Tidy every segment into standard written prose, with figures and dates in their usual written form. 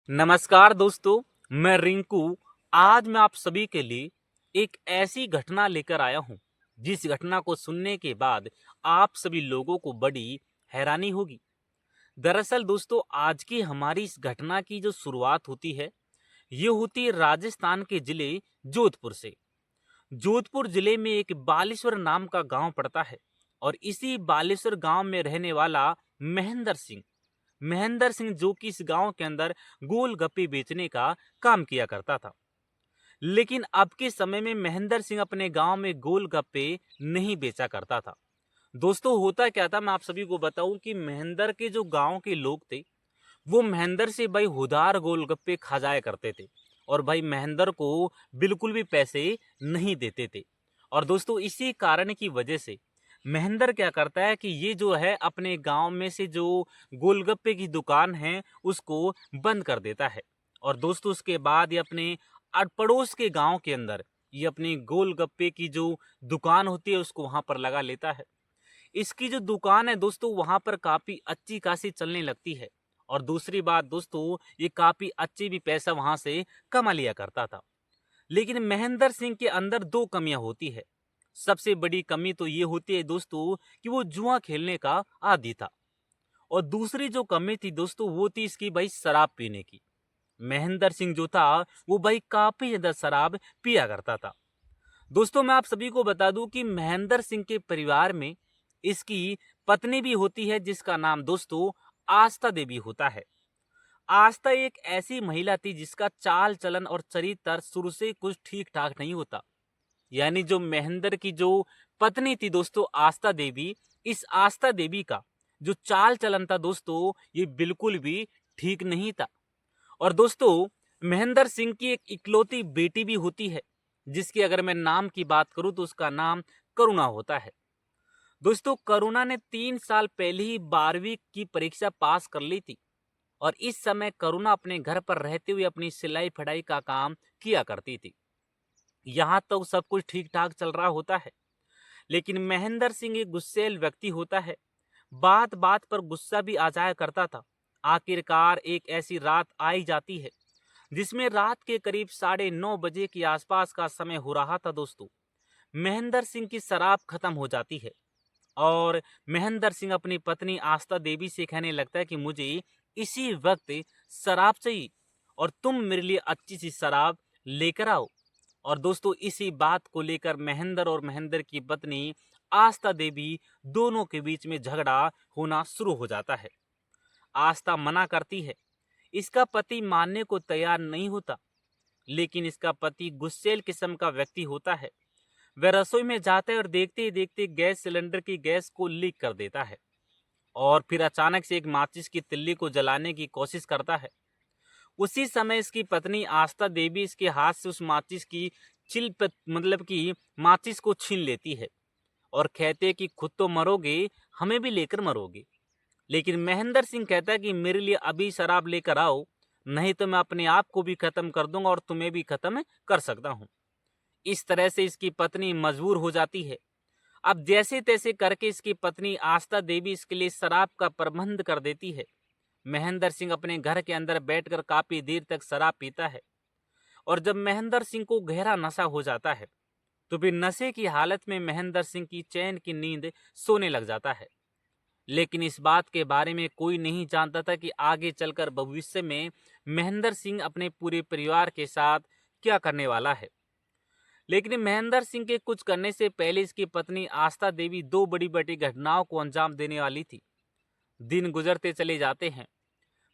नमस्कार दोस्तों, मैं रिंकू। आज मैं आप सभी के लिए एक ऐसी घटना लेकर आया हूं, जिस घटना को सुनने के बाद आप सभी लोगों को बड़ी हैरानी होगी। दरअसल दोस्तों, आज की हमारी इस घटना की जो शुरुआत होती है, ये होती है राजस्थान के जिले जोधपुर से। जोधपुर जिले में एक बालेश्वर नाम का गांव पड़ता है और इसी बालेश्वर गांव में रहने वाला महेंद्र सिंह महेंद्र सिंह जो कि इस गांव के अंदर गोलगप्पे बेचने का काम किया करता था। लेकिन अब के समय में महेंद्र सिंह अपने गांव में गोलगप्पे नहीं बेचा करता था। दोस्तों, होता क्या था, मैं आप सभी को बताऊं कि महेंद्र के जो गांव के लोग थे, वो महेंद्र से भाई उधार गोलगप्पे खा जाया करते थे और भाई महेंद्र को बिल्कुल भी पैसे नहीं देते थे। और दोस्तों, इसी कारण की वजह से महेंद्र क्या करता है कि ये जो है अपने गांव में से जो गोलगप्पे की दुकान है उसको बंद कर देता है। और दोस्तों, उसके बाद ये अपने पड़ोस के गांव के अंदर ये अपनी गोलगप्पे की जो दुकान होती है उसको वहां पर लगा लेता है। इसकी जो दुकान है दोस्तों, वहां पर काफी अच्छी खासी चलने लगती है। और दूसरी बात दोस्तों, ये काफी अच्छी भी पैसा वहां से कमा लिया करता था। लेकिन महेंद्र सिंह के अंदर दो कमियां होती है। सबसे बड़ी कमी तो ये होती है दोस्तों कि वो जुआ खेलने का आदी था। और दूसरी जो कमी थी दोस्तों, वो थी इसकी भाई शराब पीने की। महेंद्र सिंह जो था वो भाई काफी ज्यादा शराब पिया करता था। दोस्तों, मैं आप सभी को बता दूं कि महेंद्र सिंह के परिवार में इसकी पत्नी भी होती है, जिसका नाम दोस्तों आस्था देवी होता है। आस्था एक ऐसी महिला थी जिसका चाल चलन और चरित्र शुरू से कुछ ठीक ठाक नहीं होता। यानी जो महेंद्र की जो पत्नी थी दोस्तों आस्था देवी, इस आस्था देवी का जो चाल चलन था दोस्तों, ये बिल्कुल भी ठीक नहीं था। और दोस्तों, महेंद्र सिंह की एक इकलौती बेटी भी होती है, जिसकी अगर मैं नाम की बात करूं तो उसका नाम करुणा होता है। दोस्तों, करुणा ने 3 साल पहले ही 12वीं की परीक्षा पास कर ली थी और इस समय करुणा अपने घर पर रहते हुए अपनी सिलाई फड़ाई का काम किया करती थी। यहाँ तो सब कुछ ठीक ठाक चल रहा होता है, लेकिन महेंद्र सिंह एक गुस्सैल व्यक्ति होता है। बात बात पर गुस्सा भी आ जाया करता था। आखिरकार एक ऐसी रात आई जाती है जिसमें रात के करीब 9:30 बजे के आसपास का समय हो रहा था दोस्तों। महेंद्र सिंह की शराब खत्म हो जाती है और महेंद्र सिंह अपनी पत्नी आस्था देवी से कहने लगता है कि मुझे इसी वक्त शराब चाहिए और तुम मेरे लिए अच्छी सी शराब लेकर आओ। और दोस्तों, इसी बात को लेकर महेंद्र और महेंद्र की पत्नी आस्था देवी दोनों के बीच में झगड़ा होना शुरू हो जाता है। आस्था मना करती है, इसका पति मानने को तैयार नहीं होता। लेकिन इसका पति गुस्सैल किस्म का व्यक्ति होता है। वह रसोई में जाता है और देखते ही देखते गैस सिलेंडर की गैस को लीक कर देता है और फिर अचानक से एक माचिस की तिल्ली को जलाने की कोशिश करता है। उसी समय इसकी पत्नी आस्था देवी इसके हाथ से उस माचिस की मतलब कि माचिस को छीन लेती है और कहते हैं कि खुद तो मरोगे, हमें भी लेकर मरोगे। लेकिन महेंद्र सिंह कहता है कि मेरे लिए अभी शराब लेकर आओ, नहीं तो मैं अपने आप को भी खत्म कर दूंगा और तुम्हें भी खत्म कर सकता हूं। इस तरह से इसकी पत्नी मजबूर हो जाती है। अब जैसे तैसे करके इसकी पत्नी आस्था देवी इसके लिए शराब का प्रबंध कर देती है। महेंद्र सिंह अपने घर के अंदर बैठकर काफी देर तक शराब पीता है और जब महेंद्र सिंह को गहरा नशा हो जाता है तो फिर नशे की हालत में महेंद्र सिंह की चैन की नींद सोने लग जाता है। लेकिन इस बात के बारे में कोई नहीं जानता था कि आगे चलकर भविष्य में महेंद्र सिंह अपने पूरे परिवार के साथ क्या करने वाला है। लेकिन महेंद्र सिंह के कुछ करने से पहले इसकी पत्नी आस्था देवी दो बड़ी बड़ी घटनाओं को अंजाम देने वाली थी। दिन गुजरते चले जाते हैं,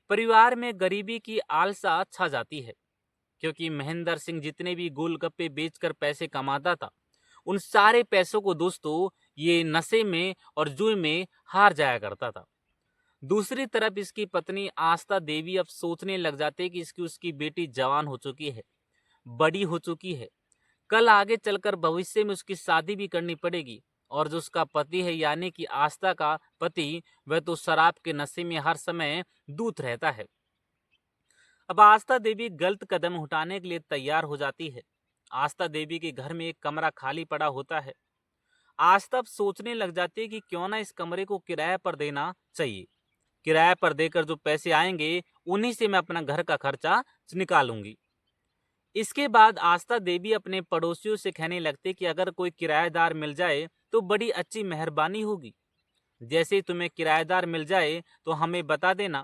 परिवार में गरीबी की आलसा छा जाती है, क्योंकि महेंद्र सिंह जितने भी गोलगप्पे बेचकर पैसे कमाता था, उन सारे पैसों को दोस्तों ये नशे में और जुए में हार जाया करता था। दूसरी तरफ इसकी पत्नी आस्था देवी अब सोचने लग जाती है कि इसकी उसकी बेटी जवान हो चुकी है, बड़ी हो चुकी है, कल आगे चलकर भविष्य में उसकी शादी भी करनी पड़ेगी और जो उसका पति है यानी कि आस्था का पति, वह तो शराब के नशे में हर समय दूत रहता है। अब आस्था देवी गलत कदम उठाने के लिए तैयार हो जाती है। आस्था देवी के घर में एक कमरा खाली पड़ा होता है। आस्था अब सोचने लग जाती है कि क्यों ना इस कमरे को किराए पर देना चाहिए। किराए पर देकर जो पैसे आएंगे उन्हीं से मैं अपना घर का खर्चा निकालूंगी। इसके बाद आस्था देवी अपने पड़ोसियों से कहने लगते कि अगर कोई किराएदार मिल जाए तो बड़ी अच्छी मेहरबानी होगी। जैसे ही तुम्हें किराएदार मिल जाए तो हमें बता देना।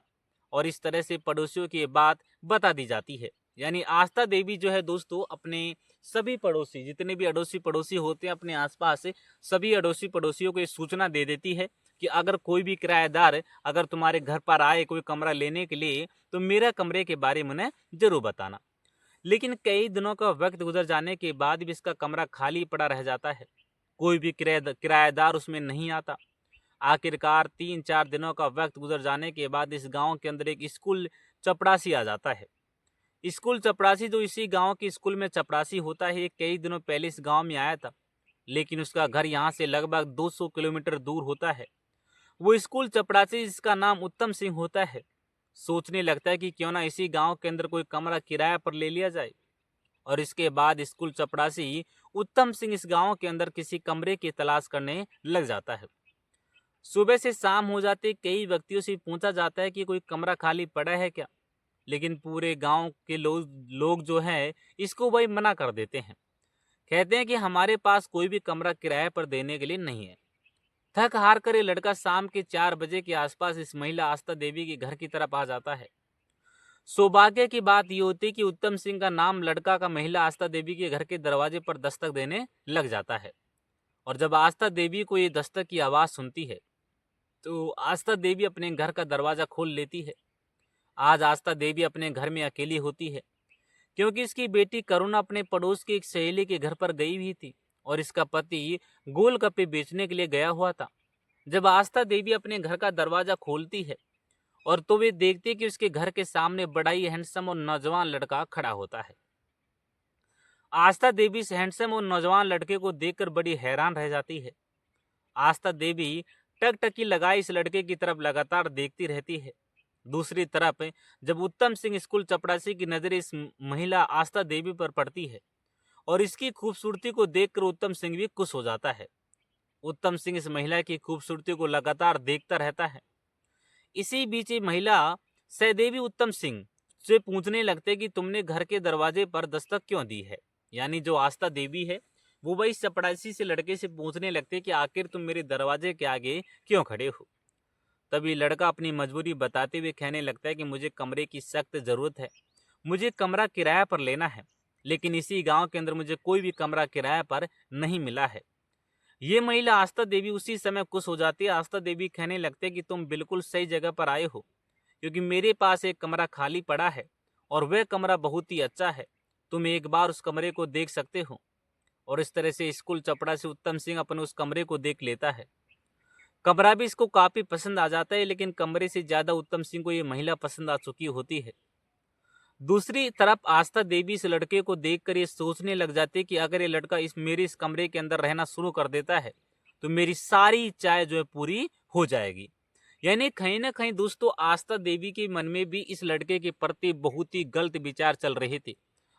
और इस तरह से पड़ोसियों की ये बात बता दी जाती है। यानी आस्था देवी जो है दोस्तों अपने सभी पड़ोसी, जितने भी अड़ोसी पड़ोसी होते हैं अपने आसपास से, सभी अड़ोसी पड़ोसियों को ये सूचना दे देती है कि अगर कोई भी किराएदार अगर तुम्हारे घर पर आए कोई कमरा लेने के लिए तो मेरा कमरे के बारे में उन्हें जरूर बताना। लेकिन कई दिनों का वक्त गुजर जाने के बाद भी इसका कमरा खाली पड़ा रह जाता है। कोई भी किराएदार उसमें नहीं आता। आखिरकार 3-4 दिनों का वक्त गुजर जाने के बाद इस गांव के अंदर एक स्कूल चपरासी आ जाता है। स्कूल चपरासी जो इसी गांव के स्कूल में चपरासी होता है, ये कई दिनों पहले इस गांव में आया था, लेकिन उसका घर यहाँ से लगभग 200 किलोमीटर दूर होता है। वो स्कूल चपरासी जिसका नाम उत्तम सिंह होता है, सोचने लगता है कि क्यों ना इसी गांव के अंदर कोई कमरा किराए पर ले लिया जाए। और इसके बाद स्कूल चपरासी उत्तम सिंह इस गांव के अंदर किसी कमरे की तलाश करने लग जाता है। सुबह से शाम हो जाते कई व्यक्तियों से पूछा जाता है कि कोई कमरा खाली पड़ा है क्या, लेकिन पूरे गांव के लोग जो हैं इसको वही मना कर देते हैं। कहते हैं कि हमारे पास कोई भी कमरा किराए पर देने के लिए नहीं है। थक हार कर ये लड़का शाम के 4 बजे के आसपास इस महिला आस्था देवी के घर की तरफ आ जाता है। सौभाग्य की बात ये होती कि उत्तम सिंह का नाम लड़का का महिला आस्था देवी के घर के दरवाजे पर दस्तक देने लग जाता है। और जब आस्था देवी को ये दस्तक की आवाज सुनती है तो आस्था देवी अपने घर का दरवाजा खोल लेती है। आज आस्था देवी अपने घर में अकेली होती है क्योंकि इसकी बेटी करुणा अपने पड़ोस की एक सहेली के घर पर गई हुई थी और इसका पति गोलगप्पे बेचने के लिए गया हुआ था। जब आस्था देवी अपने घर का दरवाजा खोलती है और तो वे देखती कि उसके घर के सामने बड़ा ही हैंडसम और नौजवान लड़का खड़ा होता है। आस्था देवी इस हैंडसम और नौजवान लड़के को देखकर बड़ी हैरान रह जाती है। आस्था देवी टकटकी लगाए इस लड़के की तरफ लगातार देखती रहती है। दूसरी तरफ जब उत्तम सिंह स्कूल चपरासी की नजर इस महिला आस्था देवी पर पड़ती है और इसकी खूबसूरती को देखकर उत्तम सिंह भी खुश हो जाता है। उत्तम सिंह इस महिला की खूबसूरती को लगातार देखता रहता है। इसी बीच ये महिला सहदेवी उत्तम सिंह से पूछने लगते कि तुमने घर के दरवाजे पर दस्तक क्यों दी है। यानी जो आस्था देवी है वो वही चपरासी से लड़के से पूछने लगते कि आखिर तुम मेरे दरवाजे के आगे क्यों खड़े हो। तभी लड़का अपनी मजबूरी बताते हुए कहने लगता है कि मुझे कमरे की सख्त जरूरत है, मुझे कमरा किराया पर लेना है, लेकिन इसी गांव के अंदर मुझे कोई भी कमरा किराया पर नहीं मिला है। ये महिला आस्था देवी उसी समय खुश हो जाती है। आस्था देवी कहने लगते कि तुम बिल्कुल सही जगह पर आए हो क्योंकि मेरे पास एक कमरा खाली पड़ा है और वह कमरा बहुत ही अच्छा है, तुम एक बार उस कमरे को देख सकते हो। और इस तरह से स्कूल चपड़ा से उत्तम सिंह अपने उस कमरे को देख लेता है। कमरा भी इसको काफी पसंद आ जाता है, लेकिन कमरे से ज्यादा उत्तम सिंह को ये महिला पसंद आ चुकी होती है। दूसरी तरफ आस्था देवी इस लड़के को देखकर ये सोचने लग जाती है कि अगर ये लड़का इस कमरे के अंदर रहना शुरू कर देता है तो मेरी सारी इच्छाएं जो है पूरी हो जाएगी। यानी कहीं ना कहीं दोस्तों आस्था देवी के मन में भी इस लड़के के प्रति बहुत ही गलत विचार चल रहे थे।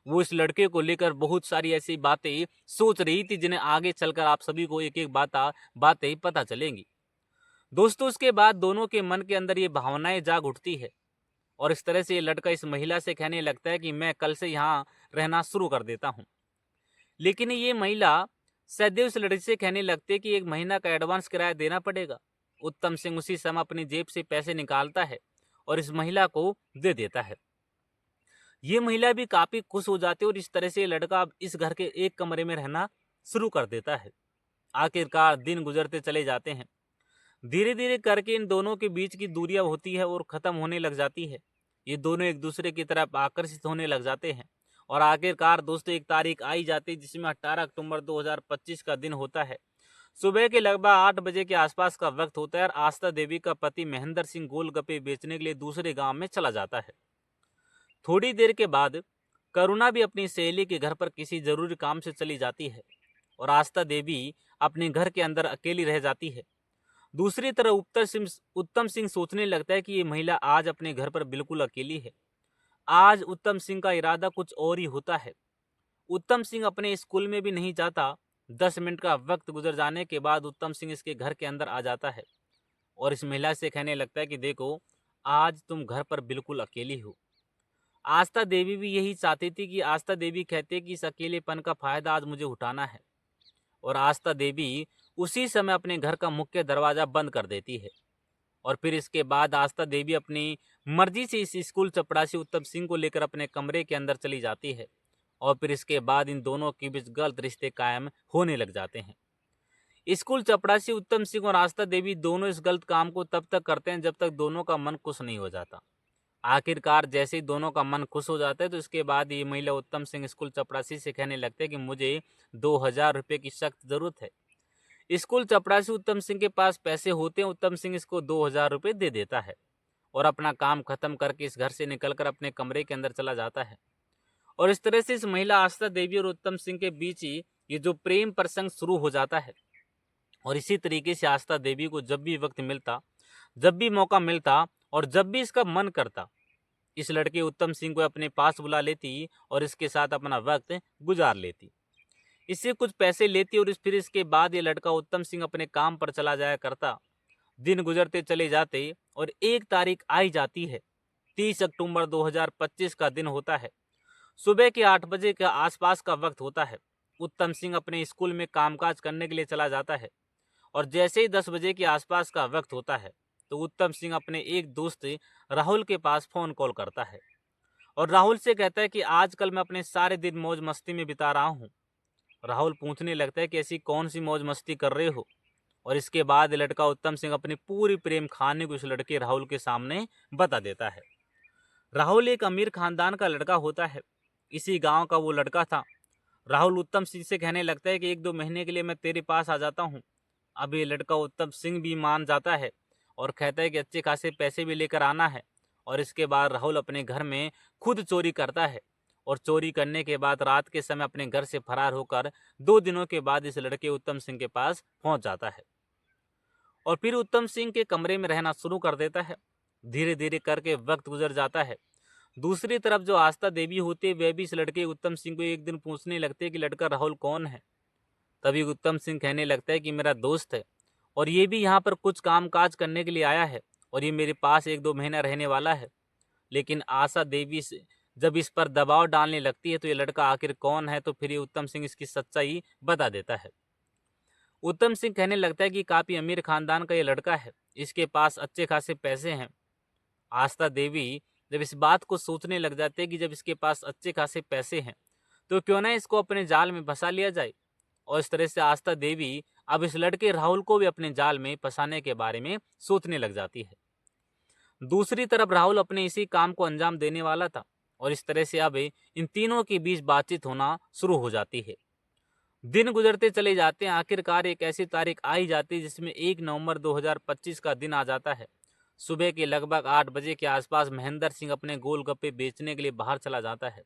वो इस लड़के को लेकर बहुत सारी ऐसी बातें सोच रही थी जिन्हें आगे चलकर आप सभी को एक एक बातें पता चलेंगी। दोस्तों उसके बाद दोनों के मन के अंदर ये भावनाएं जाग उठती है और इस तरह से ये लड़का इस महिला से कहने लगता है कि मैं कल से यहाँ रहना शुरू कर देता हूँ। लेकिन ये महिला सदैव इस लड़के से कहने लगती है कि 1 महीना का एडवांस किराया देना पड़ेगा। उत्तम सिंह उसी समय अपनी जेब से पैसे निकालता है और इस महिला को दे देता है। ये महिला भी काफी खुश हो जाती है और इस तरह से लड़का अब इस घर के एक कमरे में रहना शुरू कर देता है। आखिरकार दिन गुजरते चले जाते हैं। धीरे धीरे करके इन दोनों के बीच की दूरियां होती है और खत्म होने लग जाती है। ये दोनों एक दूसरे की तरफ आकर्षित होने लग जाते हैं और आखिरकार दोस्तों एक तारीख आई जाती है जिसमें 18 अक्टूबर 2025 का दिन होता है। सुबह के लगभग 8 बजे के आसपास का वक्त होता है और आस्था देवी का पति महेंद्र सिंह गोलगप्पे बेचने के लिए दूसरे गांव में चला जाता है। थोड़ी देर के बाद करुणा भी अपनी सहेली के घर पर किसी जरूरी काम से चली जाती है और आस्था देवी अपने घर के अंदर अकेली रह जाती है। दूसरी तरफ उत्तम सिंह सोचने लगता है कि ये महिला आज अपने घर पर बिल्कुल अकेली है। आज उत्तम सिंह का इरादा कुछ और ही होता है। उत्तम सिंह अपने स्कूल में भी नहीं जाता। 10 मिनट का वक्त गुजर जाने के बाद उत्तम सिंह इसके घर के अंदर आ जाता है और इस महिला से कहने लगता है कि देखो, आज तुम घर पर बिल्कुल अकेली हो। आस्था देवी भी यही चाहती थी कि आस्था देवी कहते कि इस अकेलेपन का फायदा आज मुझे उठाना है, और आस्था देवी उसी समय अपने घर का मुख्य दरवाजा बंद कर देती है। और फिर इसके बाद आस्था देवी अपनी मर्जी से इस स्कूल चपड़ासी उत्तम सिंह को लेकर अपने कमरे के अंदर चली जाती है, और फिर इसके बाद इन दोनों के बीच गलत रिश्ते कायम होने लग जाते हैं। स्कूल चपड़ासी उत्तम सिंह और आस्था देवी दोनों इस गलत काम को तब तक करते हैं जब तक दोनों का मन खुश नहीं हो जाता। आखिरकार जैसे ही दोनों का मन खुश हो जाता है तो इसके बाद ये महिला उत्तम सिंह स्कूल चपड़ासी से कहने लगते हैं कि मुझे 2,000 रुपये की सख्त जरूरत है। स्कूल चपड़ासी उत्तम सिंह के पास पैसे होते हैं, उत्तम सिंह इसको 2,000 रुपये दे देता है और अपना काम खत्म करके इस घर से निकलकर अपने कमरे के अंदर चला जाता है। और इस तरह से इस महिला आस्था देवी और उत्तम सिंह के बीच ही ये जो प्रेम प्रसंग शुरू हो जाता है। और इसी तरीके से आस्था देवी को जब भी वक्त मिलता, जब भी मौका मिलता और जब भी इसका मन करता, इस लड़के उत्तम सिंह को अपने पास बुला लेती और इसके साथ अपना वक्त गुजार लेती। इससे कुछ पैसे लेती और फिर इसके बाद ये लड़का उत्तम सिंह अपने काम पर चला जाया करता। दिन गुजरते चले जाते और एक तारीख आई जाती है। 30 अक्टूबर 2025 का दिन होता है। सुबह के 8 बजे के आसपास का वक्त होता है। उत्तम सिंह अपने स्कूल में कामकाज करने के लिए चला जाता है और जैसे ही 10 बजे के आसपास का वक्त होता है तो उत्तम सिंह अपने एक दोस्त राहुल के पास फोन कॉल करता है और राहुल से कहता है कि आजकल मैं अपने सारे दिन मौज मस्ती में बिता रहा हूँ। राहुल पूछने लगता है कि ऐसी कौन सी मौज मस्ती कर रहे हो, और इसके बाद लड़का उत्तम सिंह अपनी पूरी प्रेम कहानी को इस लड़के राहुल के सामने बता देता है। राहुल एक अमीर खानदान का लड़का होता है। इसी गांव का वो लड़का था। राहुल उत्तम सिंह से कहने लगता है कि 1-2 महीने के लिए मैं तेरे पास आ जाता हूँ। अब ये लड़का उत्तम सिंह भी मान जाता है और कहता है कि अच्छे खासे पैसे भी लेकर आना है। और इसके बाद राहुल अपने घर में खुद चोरी करता है और चोरी करने के बाद रात के समय अपने घर से फरार होकर 2 दिनों के बाद इस लड़के उत्तम सिंह के पास पहुंच जाता है और फिर उत्तम सिंह के कमरे में रहना शुरू कर देता है। धीरे धीरे करके वक्त गुजर जाता है। दूसरी तरफ जो आस्था देवी होती है वह भी इस लड़के उत्तम सिंह को एक दिन पूछने लगते हैं कि लड़का राहुल कौन है। तभी उत्तम सिंह कहने लगता है कि मेरा दोस्त है और ये भी यहाँ पर कुछ काम काज करने के लिए आया है और ये मेरे पास 1-2 महीना रहने वाला है। लेकिन आशा देवी से जब इस पर दबाव डालने लगती है तो ये लड़का आखिर कौन है, तो फिर ये उत्तम सिंह इसकी सच्चाई बता देता है। उत्तम सिंह कहने लगता है कि काफी अमीर खानदान का ये लड़का है, इसके पास अच्छे खासे पैसे हैं। आस्था देवी जब इस बात को सोचने लग जाते हैं कि जब इसके पास अच्छे खासे पैसे हैं तो क्यों ना इसको अपने जाल में फंसा लिया जाए। और इस तरह से आस्था देवी अब इस लड़के राहुल को भी अपने जाल में फंसाने के बारे में सोचने लग जाती है। दूसरी तरफ राहुल अपने इसी काम को अंजाम देने वाला था और इस तरह से अब इन तीनों के बीच बातचीत होना शुरू हो जाती है। दिन गुजरते चले जाते हैं। आखिरकार एक ऐसी तारीख आई जाती है जिसमें 1 नवंबर 2025 का दिन आ जाता है। सुबह के लगभग 8 बजे के आसपास महेंद्र सिंह अपने गोलगप्पे बेचने के लिए बाहर चला जाता है।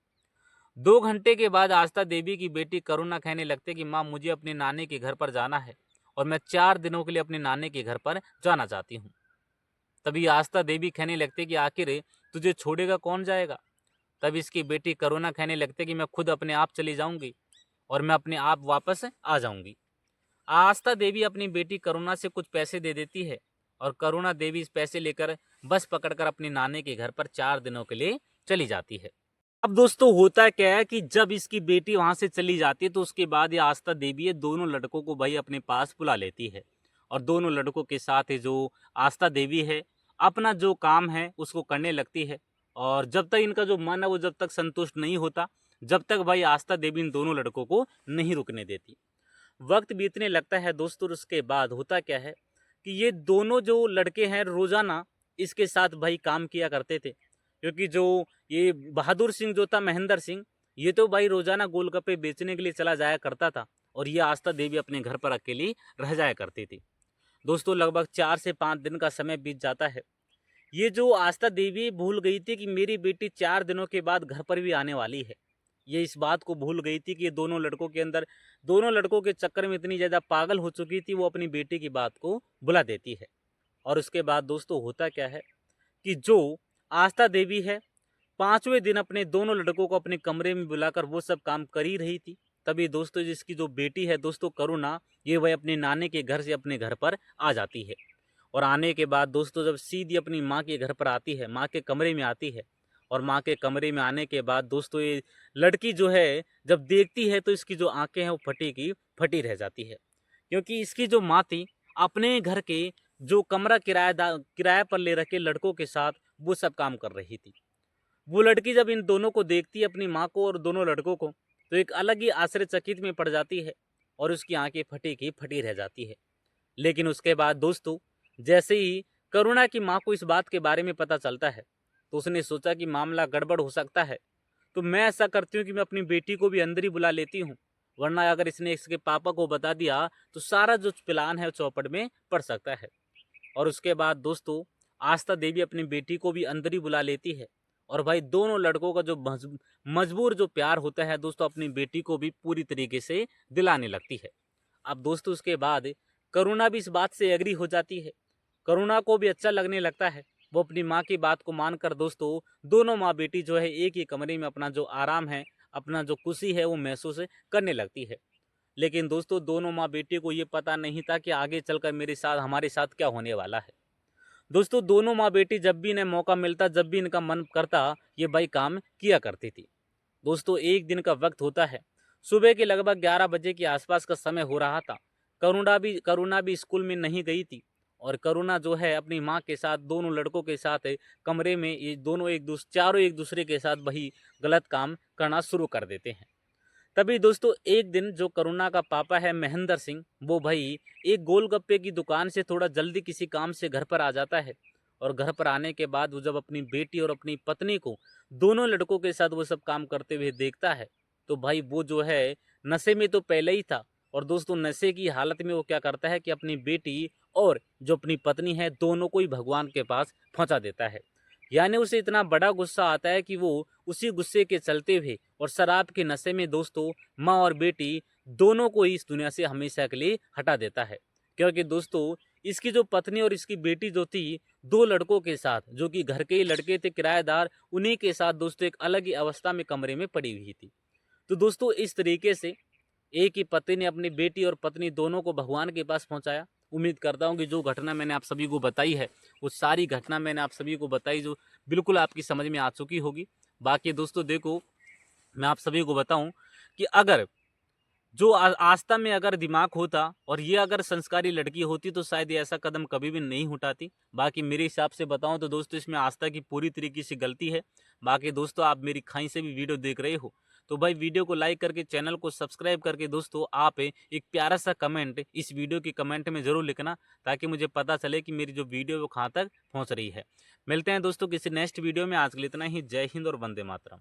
2 घंटे के बाद आस्था देवी की बेटी करुणा कहने लगते कि माँ, मुझे अपने नानी के घर पर जाना है और मैं 4 दिनों के लिए अपने नानी के घर पर जाना चाहती हूँ। तभी आस्था देवी कहने लगते कि आखिर तुझे छोड़ेगा कौन जाएगा। तब इसकी बेटी करुणा कहने लगते कि मैं खुद अपने आप चली जाऊंगी और मैं अपने आप वापस आ जाऊंगी। आस्था देवी अपनी बेटी करुणा से कुछ पैसे दे देती है और करुणा देवी इस पैसे लेकर बस पकड़कर अपनी नानी के घर पर 4 दिनों के लिए चली जाती है। अब दोस्तों होता क्या है कि जब इसकी बेटी वहां से चली जाती है तो उसके बाद ये आस्था देवी है दोनों लड़कों को भाई अपने पास बुला लेती है और दोनों लड़कों के साथ ही जो आस्था देवी है अपना जो काम है उसको करने लगती है। और जब तक इनका जो मन है वो जब तक संतुष्ट नहीं होता, जब तक भाई आस्था देवी इन दोनों लड़कों को नहीं रुकने देती। वक्त बीतने लगता है दोस्तों। उसके बाद होता क्या है कि ये दोनों जो लड़के हैं रोजाना इसके साथ भाई काम किया करते थे, क्योंकि जो ये बहादुर सिंह जो था महेंद्र सिंह, ये तो भाई रोजाना गोलगप्पे बेचने के लिए चला जाया करता था और ये आस्था देवी अपने घर पर अकेली रह जाया करती थी। दोस्तों लगभग 4 से 5 दिन का समय बीत जाता है। ये जो आस्था देवी भूल गई थी कि मेरी बेटी 4 दिनों के बाद घर पर भी आने वाली है। ये इस बात को भूल गई थी कि ये दोनों लड़कों के चक्कर में इतनी ज़्यादा पागल हो चुकी थी, वो अपनी बेटी की बात को भुला देती है। और उसके बाद दोस्तों होता क्या है कि जो आस्था देवी है 5वें दिन अपने दोनों लड़कों को अपने कमरे में बुलाकर वो सब काम कर ही रही थी। तभी दोस्तों जिसकी जो बेटी है दोस्तों करुणा, ये वह अपने नानी के घर से अपने घर पर आ जाती है और आने के बाद दोस्तों जब सीधी अपनी माँ के घर पर आती है, माँ के कमरे में आती है, और माँ के कमरे में आने के बाद दोस्तों ये लड़की जो है जब देखती है तो इसकी जो आंखें हैं वो फटी की फटी रह जाती है, क्योंकि इसकी जो माँ थी अपने घर के जो कमरा किराए पर ले रखे लड़कों के साथ वो सब काम कर रही थी। वो लड़की जब इन दोनों को देखती है, अपनी माँ को और दोनों लड़कों को, तो एक अलग ही आश्चर्यचकित में पड़ जाती है और उसकी आंखें फटी की फटी रह जाती है। लेकिन उसके बाद दोस्तों जैसे ही करुणा की माँ को इस बात के बारे में पता चलता है तो उसने सोचा कि मामला गड़बड़ हो सकता है, तो मैं ऐसा करती हूँ कि मैं अपनी बेटी को भी अंदर ही बुला लेती हूँ, वरना अगर इसने इसके पापा को बता दिया तो सारा जो प्लान है चौपट में पड़ सकता है। और उसके बाद दोस्तों आस्था देवी अपनी बेटी को भी अंदर ही बुला लेती है और भाई दोनों लड़कों का जो मजबूर जो प्यार होता है दोस्तों अपनी बेटी को भी पूरी तरीके से दिलाने लगती है। अब दोस्तों उसके बाद करुणा भी इस बात से एग्री हो जाती है, करुणा को भी अच्छा लगने लगता है। वो अपनी माँ की बात को मानकर दोस्तों दोनों माँ बेटी जो है एक ही कमरे में अपना जो आराम है, अपना जो खुशी है वो महसूस करने लगती है। लेकिन दोस्तों दोनों माँ बेटी को ये पता नहीं था कि आगे चलकर मेरे साथ हमारे साथ क्या होने वाला है। दोस्तों दोनों माँ बेटी जब भी इन्हें मौका मिलता, जब भी इनका मन करता, ये भाई काम किया करती थी। दोस्तों एक दिन का वक्त होता है, सुबह के लगभग 11 बजे के आसपास का समय हो रहा था। करुणा भी स्कूल में नहीं गई थी और करुणा जो है अपनी माँ के साथ दोनों लड़कों के साथ कमरे में ये दोनों चारों एक दूसरे के साथ वही गलत काम करना शुरू कर देते हैं। तभी दोस्तों एक दिन जो करुणा का पापा है महेंद्र सिंह, वो भाई एक गोलगप्पे की दुकान से थोड़ा जल्दी किसी काम से घर पर आ जाता है और घर पर आने के बाद वो जब अपनी बेटी और अपनी पत्नी को दोनों लड़कों के साथ वो सब काम करते हुए देखता है तो भाई वो जो है नशे में तो पहले ही था और दोस्तों नशे की हालत में वो क्या करता है कि अपनी बेटी और जो अपनी पत्नी है दोनों को ही भगवान के पास पहुंचा देता है। यानी उसे इतना बड़ा गुस्सा आता है कि वो उसी गुस्से के चलते हुए और शराब के नशे में दोस्तों माँ और बेटी दोनों को ही इस दुनिया से हमेशा के लिए हटा देता है। क्योंकि दोस्तों इसकी जो पत्नी और इसकी बेटी जो थी दो लड़कों के साथ, जो कि घर के ही लड़के थे किराएदार, उन्हीं के साथ दोस्तों एक अलग ही अवस्था में कमरे में पड़ी हुई थी। तो दोस्तों इस तरीके से एक ही पति ने अपनी बेटी और पत्नी दोनों को भगवान के पास पहुंचाया। उम्मीद करता हूं कि जो घटना मैंने आप सभी को बताई है वो सारी घटना मैंने आप सभी को बताई जो बिल्कुल आपकी समझ में आ चुकी होगी। बाकी दोस्तों देखो मैं आप सभी को बताऊं कि अगर जो आस्था में अगर दिमाग होता और ये अगर संस्कारी लड़की होती तो शायद ये ऐसा कदम कभी भी नहीं उठाती। बाकी मेरे हिसाब से बताऊं तो दोस्तों इसमें आस्था की पूरी तरीके से गलती है। बाकी दोस्तों आप मेरी खाई से भी वीडियो देख रहे हो तो भाई वीडियो को लाइक करके चैनल को सब्सक्राइब करके दोस्तों आप एक प्यारा सा कमेंट इस वीडियो के कमेंट में ज़रूर लिखना, ताकि मुझे पता चले कि मेरी जो वीडियो वो कहाँ तक पहुँच रही है। मिलते हैं दोस्तों किसी नेक्स्ट वीडियो में, आज के लिए इतना ही। जय हिंद और वंदे मातरम।